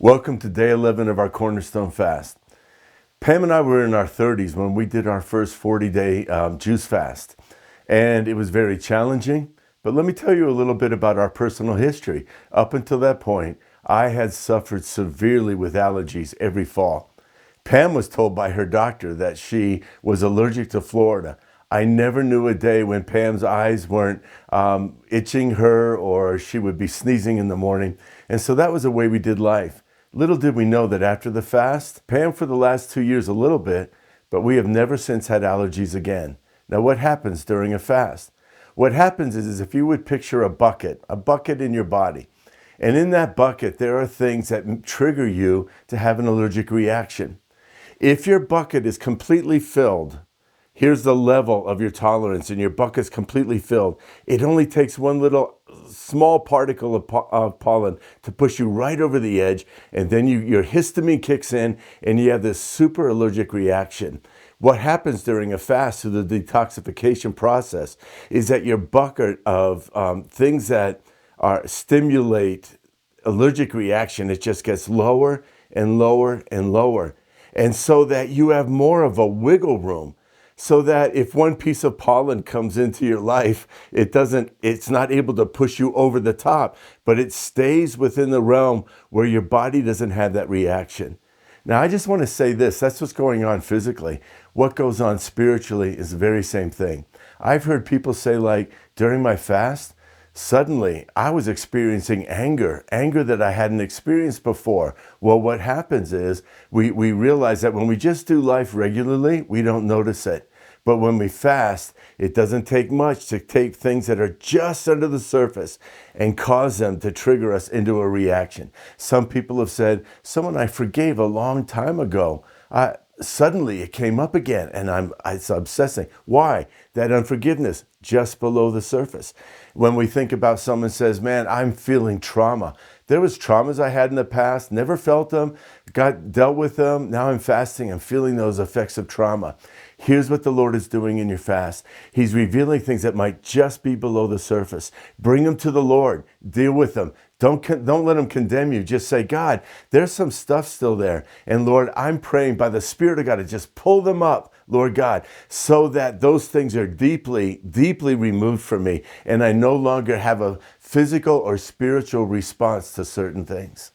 Welcome to day 11 of our Cornerstone fast. Pam and I were in our 30s when we did our first 40-day juice fast. And it was very challenging. But let me tell you a little bit about our personal history. Up until that point, I had suffered severely with allergies every fall. Pam was told by her doctor that she was allergic to Florida. I never knew a day when Pam's eyes weren't itching her or she would be sneezing in the morning. And so that was the way we did life. Little did we know that after the fast, Pam for the last 2 years a little bit, but we have never since had allergies again. Now what happens during a fast? What happens is if you would picture a bucket in your body, and in that bucket there are things that trigger you to have an allergic reaction. If your bucket is completely filled, here's the level of your tolerance, and your bucket's completely filled. It only takes one little small particle of pollen to push you right over the edge, and then your histamine kicks in, and you have this super allergic reaction. What happens during a fast through the detoxification process is that your bucket of things that stimulate allergic reaction, it just gets lower and lower and lower. And so that you have more of a wiggle room, so that if one piece of pollen comes into your life, it's not able to push you over the top, but it stays within the realm where your body doesn't have that reaction. Now, I just want to say this, that's what's going on physically. What goes on spiritually is the very same thing. I've heard people say, like, during my fast, suddenly I was experiencing anger that I hadn't experienced before. Well, what happens is we realize that when we just do life regularly, we don't notice it. But when we fast, it doesn't take much to take things that are just under the surface and cause them to trigger us into a reaction. Some people have said, someone I forgave a long time ago, suddenly it came up again, and it's obsessing. Why? That unforgiveness just below the surface. When we think about someone says, man, I'm feeling trauma. There was traumas I had in the past, never felt them, dealt with them. Now I'm fasting and feeling those effects of trauma. Here's what the Lord is doing in your fast. He's revealing things that might just be below the surface. Bring them to the Lord. Deal with them. Don't let them condemn you. Just say, God, there's some stuff still there. And Lord, I'm praying by the Spirit of God to just pull them up, Lord God, so that those things are deeply, deeply removed from me. And I no longer have a physical or spiritual response to certain things.